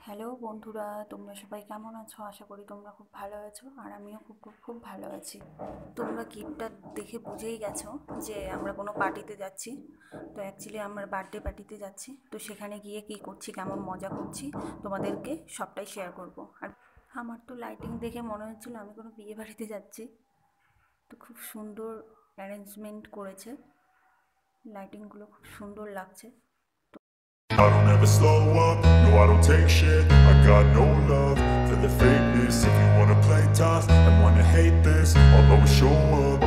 Hello বন্ধুরা, তোমরা সবাই কেমন আছো? আশা করি তোমরা খুব ভালো আছো, আর আমিও খুব খুব খুব ভালো আছি। তোমরা গিফটটা দেখে বুঝেই গেছো যে আমরা কোনো পার্টিতে যাচ্ছি। তো অ্যাকচুয়ালি আমরা বার্থডে পার্টিতে যাচ্ছি। তো সেখানে গিয়ে কী করছি, কেমন মজা করছি, তোমাদেরকে সবটাই শেয়ার করব। আর আমার তো লাইটিং দেখে মনে হচ্ছিলো আমি কোনো বিয়ে বাড়িতে যাচ্ছি। তো খুব সুন্দর অ্যারেঞ্জমেন্ট করেছে, লাইটিংগুলো খুব সুন্দর লাগছে। I don't ever slow up, no I don't take shit. I got no love for the fakeness. If you wanna play tough and wanna hate this, I'll always show up.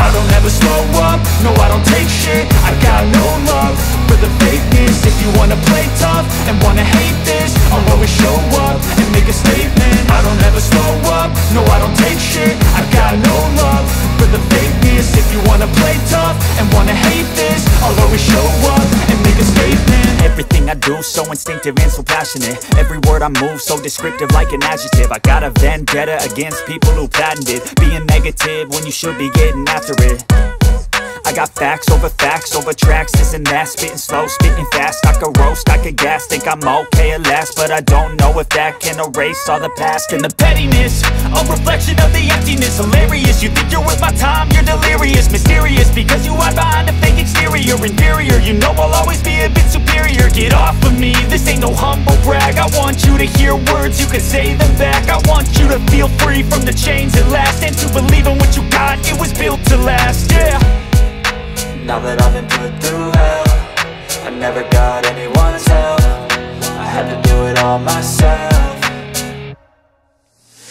I don't ever slow up, no I don't take shit. I got no love for the fakeness. If you wanna play tough and wanna hate this, I'll always show up and make a statement. I don't ever slow up, no I don't take shit. I got no love for the fakeness. If you wanna play tough and wanna hate this, I'll always show up and make a statement. Everything I do so instinctive and so passionate. Every word I move so descriptive like an adjective. I got a vendetta against people who patented being negative when you should be getting after it. I got facts over tracks, this and that. Spitting slow, spitting fast. I could roast, I could gas. Think I'm okay at last, but I don't know if that can erase all the past. And the pettiness, a reflection of the emptiness. Hilarious, you think you're worth my time, you're delirious. Mysterious, because you hide behind a fake exterior. Inferior, you know I'll always be a bit superior. Get off of me, this ain't no humble brag. I want you to hear words, you can say them back. I want you to feel free from the chains at last, and to believe in what you got, it was built to last, yeah. Now that I've been put through hell, I never got anyone's help. I had to do it all myself.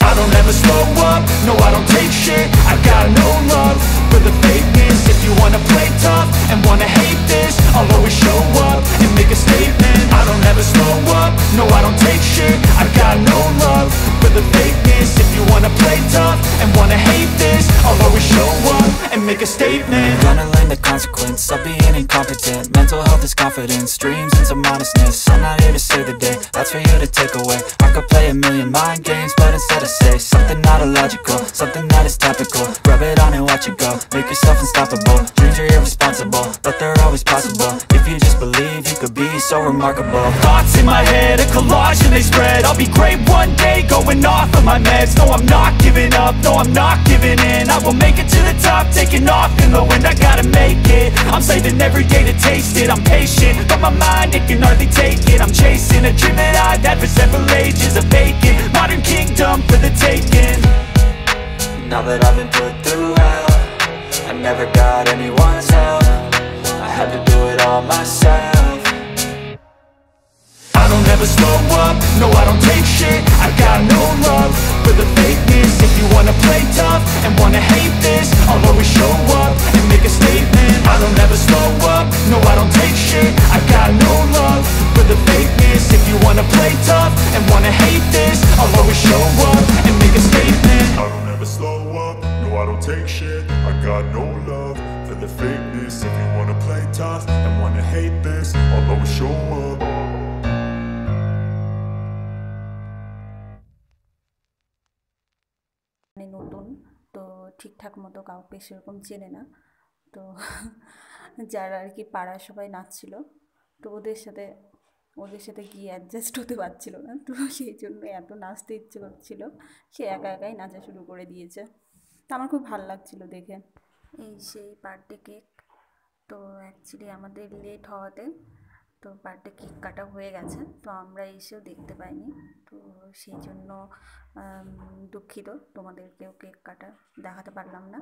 I don't ever slow up, no I don't take shit. I got no love for the fakeness. If you wanna play tough and wanna hate this, I'll always show up and make a statement. I don't ever slow up, no I don't take shit. I got no love for the fakeness. If you wanna play tough and wanna hate this, I'll always show up and make a statement. Gonna learn the consequence of being incompetent. Mental health is confidence, dreams and some honestness. I'm not here to save the day, that's for you to take away. I could play a million mind games, but instead I say something not illogical, something that is topical. Rub it on and watch it go, make yourself unstoppable. Dreams are irresponsible, but they're always possible. If you just believe, you could be so remarkable. Thoughts in my head, a collage and they spread. I'll be great one day, going off of my meds. No, I'm not giving up, no, I'm not giving in. I will make it to the top, taking off in the wind. I gotta make it, I'm saving every day to taste it. I'm patient, but my mind, it can hardly take it. I'm chasing a dream that I've had for several ages. A vacant, modern kingdom for the taking. Now that I've been put through hell, I never got anyone's help. I had to do it all myself. I don't ever slow up, no I don't take shit. I got no love for the fakeness. If you wanna play tough and wanna hate this, I'll always show up and make a statement. I don't ever slow up, no I don't take shit. I got no love for the fakeness. If you wanna play tough and wanna hate this, I'll always show up and make a statement. I don't ever slow up, no I don't take shit. I got no love for the fakeness. If you wanna play tough and wanna hate this, I'll always show up. মানে নতুন, তো ঠিকঠাক মতো কাউকে সেরকম চেনে না। তো যারা আর কি পাড়ার সবাই নাচছিল, তো ওদের সাথে গিয়ে অ্যাডজাস্ট হতে পারছিল না, তো সেই জন্য এত নাচতে ইচ্ছে করছিল, সে একা একাই নাচা শুরু করে দিয়েছে। তো আমার খুব ভালো লাগছিল দেখে। এই সেই বার্থডে কেক। তো অ্যাকচুয়ালি আমাদের লেট হওয়াতে তো বার্থডে কেক কাটা হয়ে গেছে, তো আমরা এসেও দেখতে পাইনি। তো সেই জন্য দুঃখিত, তোমাদেরকেও কেক কাটা দেখাতে পারলাম না।